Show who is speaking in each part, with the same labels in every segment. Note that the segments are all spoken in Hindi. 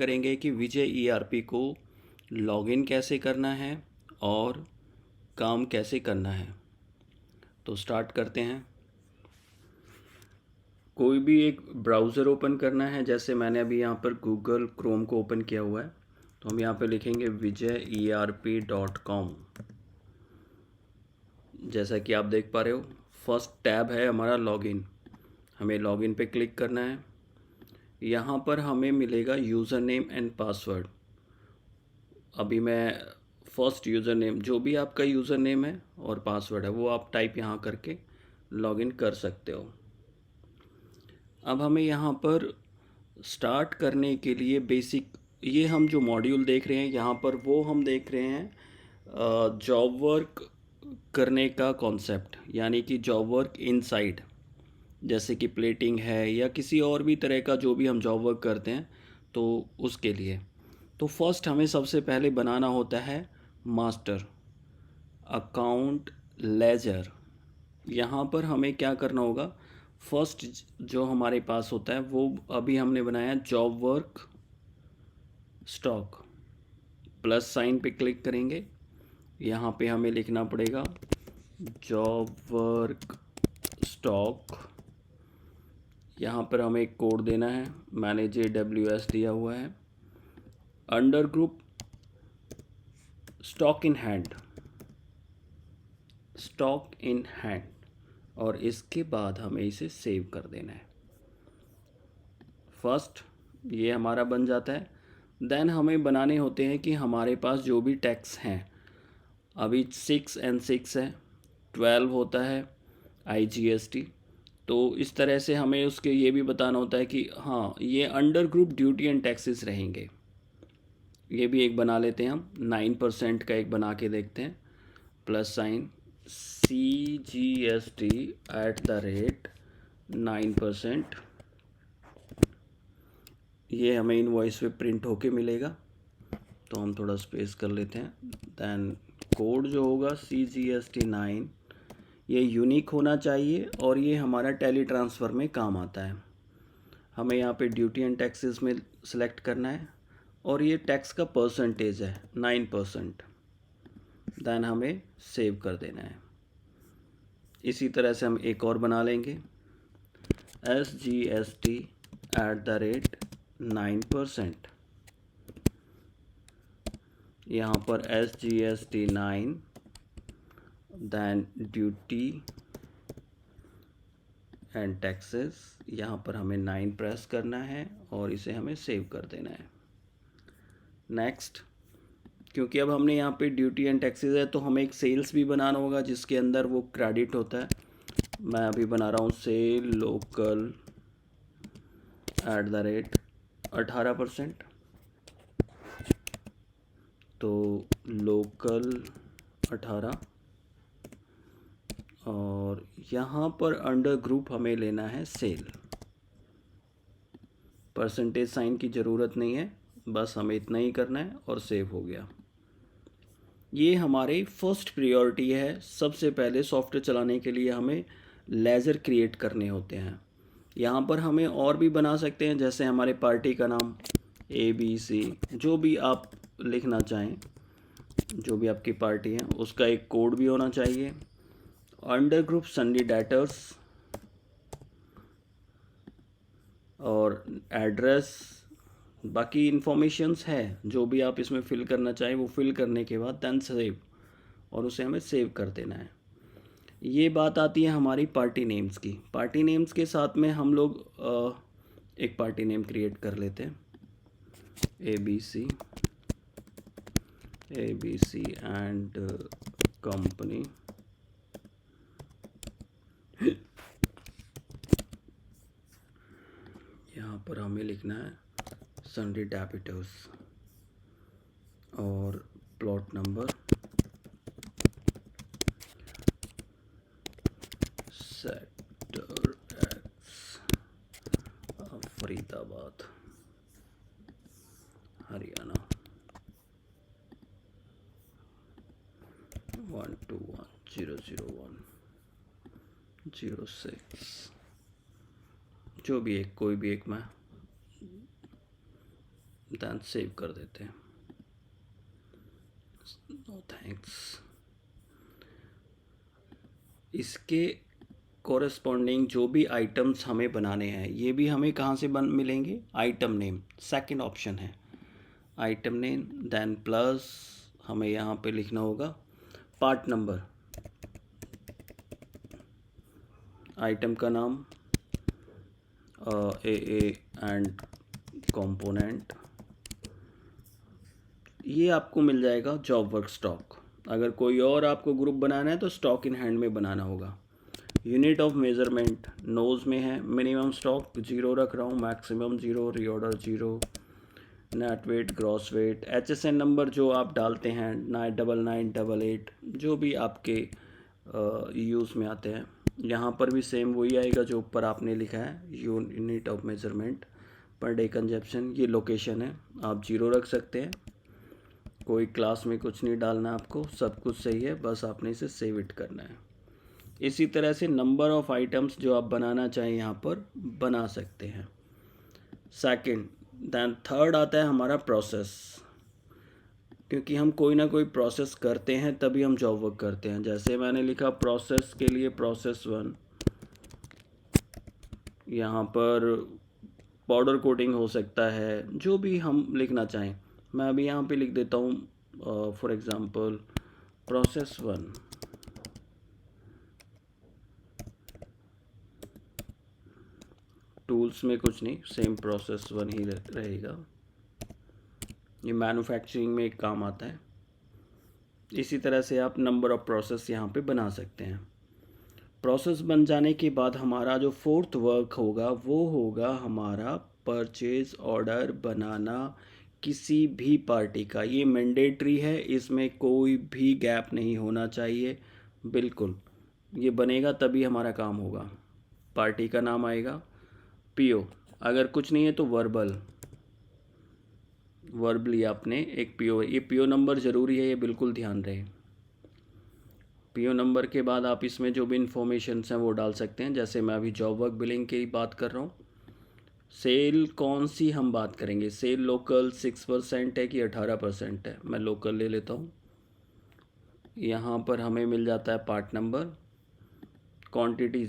Speaker 1: करेंगे कि विजय ईआरपी को लॉगिन कैसे करना है और काम कैसे करना है। तो स्टार्ट करते हैं। कोई भी एक ब्राउज़र ओपन करना है, जैसे मैंने अभी यहाँ पर गूगल क्रोम को ओपन किया हुआ है, तो हम यहाँ पे लिखेंगे vijayerp.com। जैसा कि आप देख पा रहे हो, फर्स्ट टैब है हमारा लॉगिन। हमें लॉगिन पे क्लिक करना है। यहाँ पर हमें मिलेगा यूज़र नेम एंड पासवर्ड। अभी मैं फर्स्ट यूज़र नेम, जो भी आपका यूज़र नेम है और पासवर्ड है, वो आप टाइप यहाँ करके लॉगिन कर सकते हो। अब हमें यहाँ पर स्टार्ट करने के लिए बेसिक, ये हम जो मॉड्यूल देख रहे हैं यहाँ पर, वो हम देख रहे हैं जॉब वर्क करने का कॉन्सेप्ट, यानी कि जॉब वर्क इनसाइड, जैसे कि प्लेटिंग है या किसी और भी तरह का जो भी हम जॉब वर्क करते हैं, तो उसके लिए। तो फर्स्ट हमें सबसे पहले बनाना होता है मास्टर अकाउंट लेजर। यहाँ पर हमें क्या करना होगा, फर्स्ट जो हमारे पास होता है वो अभी हमने बनाया job work stock. Plus sign पे क्लिक करेंगे। यहाँ पे हमें लिखना पड़ेगा जॉब वर्क स्टॉक। यहाँ पर हमें एक कोड देना है, मैंने JWS दिया हुआ है। Under group stock in hand, stock in hand, और इसके बाद हमें इसे सेव कर देना है। फर्स्ट ये हमारा बन जाता है। देन हमें बनाने होते हैं कि हमारे पास जो भी टैक्स हैं, अभी 6 and 6 है, 12 होता है IGST। तो इस तरह से हमें उसके ये भी बताना होता है कि हाँ, ये under group duty and taxes रहेंगे। ये भी एक बना लेते हैं हम, 9% का एक बना के देखते हैं। प्लस साइन CGST@9%, ये हमें इनवॉइस पे प्रिंट होके मिलेगा। तो हम थोड़ा स्पेस कर लेते हैं। दैन कोड जो होगा CGST9, ये यूनिक होना चाहिए और ये हमारा टैली ट्रांसफ़र में काम आता है। हमें यहाँ पे ड्यूटी एंड टैक्सेस में सिलेक्ट करना है और ये टैक्स का परसेंटेज है 9%। दैन हमें सेव कर देना है। इसी तरह से हम एक और बना लेंगे, SGST@9%। यहाँ पर SGST9, then duty and taxes, यहाँ पर हमें 9 प्रेस करना है और इसे हमें सेव कर देना है। नेक्स्ट, क्योंकि अब हमने यहाँ पे ड्यूटी एंड टैक्सेस है, तो हमें एक सेल्स भी बनाना होगा जिसके अंदर वो क्रेडिट होता है। मैं अभी बना रहा हूँ सेल लोकल @18%। तो लोकल 18, और यहाँ पर अंडर ग्रुप हमें लेना है सेल। परसेंटेज साइन की ज़रूरत नहीं है, बस हमें इतना ही करना है और सेव हो गया। ये हमारी फर्स्ट प्रायोरिटी है। सबसे पहले सॉफ्टवेयर चलाने के लिए हमें लेजर क्रिएट करने होते हैं। यहाँ पर हमें और भी बना सकते हैं, जैसे हमारे पार्टी का नाम ABC, जो भी आप लिखना चाहें, जो भी आपकी पार्टी है उसका एक कोड भी होना चाहिए। अंडर ग्रुप सन्नी डेटर्स और एड्रेस, बाकी इन्फॉर्मेशंस है जो भी आप इसमें फिल करना चाहें, वो फिल करने के बाद देन सेव, और उसे हमें सेव कर देना है। ये बात आती है हमारी पार्टी नेम्स की। पार्टी नेम्स के साथ में हम लोग एक पार्टी नेम क्रिएट कर लेते हैं, ABC एंड कंपनी। यहाँ पर हमें लिखना है सन्नी डेबिटर्स और plot number sector X, Faridabad, Haryana 12100106। जो भी एक, कोई भी एक मैं दैन सेव कर देते हैं। No thanks. इसके कोरेस्पॉन्डिंग जो भी आइटम्स हमें बनाने हैं ये भी हमें कहाँ से मिलेंगे, आइटम नेम, सेकंड ऑप्शन है आइटम नेम, देन प्लस हमें यहाँ पे लिखना होगा पार्ट नंबर, आइटम का नाम ए एंड कंपोनेंट, ये आपको मिल जाएगा जॉब वर्क स्टॉक। अगर कोई और आपको ग्रुप बनाना है तो स्टॉक इन हैंड में बनाना होगा। यूनिट ऑफ मेजरमेंट नोज में है, मिनिमम स्टॉक 0 रख रहा हूँ, maximum 0, reorder 0, net weight, gross weight, HSN number जो आप डालते हैं 9988, जो भी आपके यूज़ में आते हैं। यहाँ पर भी सेम वही आएगा जो ऊपर आपने लिखा है, unit of measurement, per day consumption. ये लोकेशन है, आप 0 रख सकते हैं, कोई क्लास में कुछ नहीं डालना आपको, सब कुछ सही है, बस आपने इसे सेव इट करना है। इसी तरह से नंबर ऑफ़ आइटम्स जो आप बनाना चाहें यहाँ पर बना सकते हैं। सेकंड, दैन थर्ड आता है हमारा प्रोसेस, क्योंकि हम कोई ना कोई प्रोसेस करते हैं तभी हम जॉब वर्क करते हैं। जैसे मैंने लिखा प्रोसेस के लिए प्रोसेस 1, यहाँ पर पाउडर कोटिंग हो सकता है, जो भी हम लिखना चाहें। मैं अभी यहाँ पे लिख देता हूँ फॉर एग्ज़ाम्पल प्रोसेस 1। टूल्स में कुछ नहीं, सेम प्रोसेस 1 ही रहेगा, ये मैन्युफैक्चरिंग में एक काम आता है। इसी तरह से आप नंबर ऑफ प्रोसेस यहाँ पे बना सकते हैं। प्रोसेस बन जाने के बाद हमारा जो फोर्थ वर्क होगा वो होगा हमारा परचेज ऑर्डर बनाना किसी भी पार्टी का। ये मैंडेटरी है, इसमें कोई भी गैप नहीं होना चाहिए, बिल्कुल ये बनेगा तभी हमारा काम होगा। पार्टी का नाम आएगा, PO, अगर कुछ नहीं है तो वर्बली आपने एक PO, ये PO नंबर ज़रूरी है, ये बिल्कुल ध्यान रहे। PO नंबर के बाद आप इसमें जो भी इंफॉर्मेशंस हैं वो डाल सकते हैं। जैसे मैं अभी जॉब वर्क बिलिंग की बात कर रहा हूँ। सेल कौन सी हम बात करेंगे, सेल लोकल 6% है कि 18% है, मैं लोकल ले लेता हूँ। यहाँ पर हमें मिल जाता है पार्ट नंबर, क्वांटिटी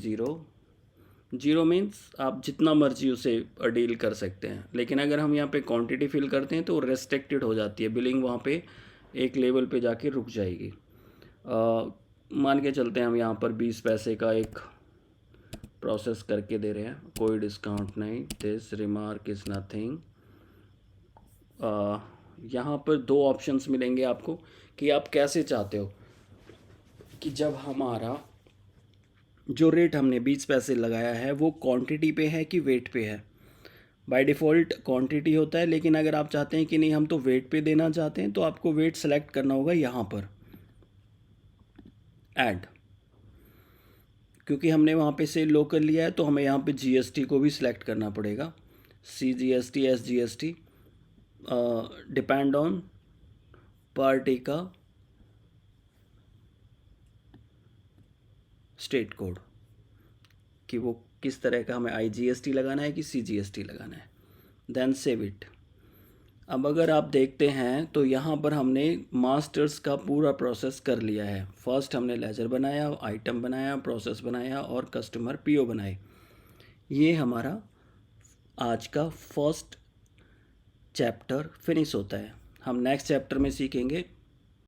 Speaker 1: 0 मीन्स आप जितना मर्जी उसे डील कर सकते हैं। लेकिन अगर हम यहाँ पे क्वांटिटी फिल करते हैं तो रेस्ट्रिक्टेड हो जाती है, बिलिंग वहाँ पे एक लेवल पे जाके रुक जाएगी। मान के चलते हैं हम यहाँ पर 20 पैसे का एक प्रोसेस करके दे रहे हैं, कोई डिस्काउंट नहीं, दिस रिमार्क इज़ नथिंग। यहाँ पर 2 ऑप्शंस मिलेंगे आपको कि आप कैसे चाहते हो कि जब हमारा जो रेट हमने 20 पैसे लगाया है वो क्वांटिटी पे है कि वेट पे है। बाय डिफ़ॉल्ट क्वांटिटी होता है, लेकिन अगर आप चाहते हैं कि नहीं हम तो वेट पे देना चाहते हैं तो आपको वेट सेलेक्ट करना होगा यहाँ पर ऐड, क्योंकि हमने वहाँ पे से लोकल लिया है तो हमें यहाँ पे GST को भी सिलेक्ट करना पड़ेगा, CGST SGST, depend on party का स्टेट कोड कि वो किस तरह का हमें IGST लगाना है कि CGST लगाना है, देन सेव इट। अब अगर आप देखते हैं तो यहाँ पर हमने मास्टर्स का पूरा प्रोसेस कर लिया है। फर्स्ट हमने लेजर बनाया, आइटम बनाया, प्रोसेस बनाया और कस्टमर PO बनाए। ये हमारा आज का फर्स्ट चैप्टर फिनिश होता है। हम नेक्स्ट चैप्टर में सीखेंगे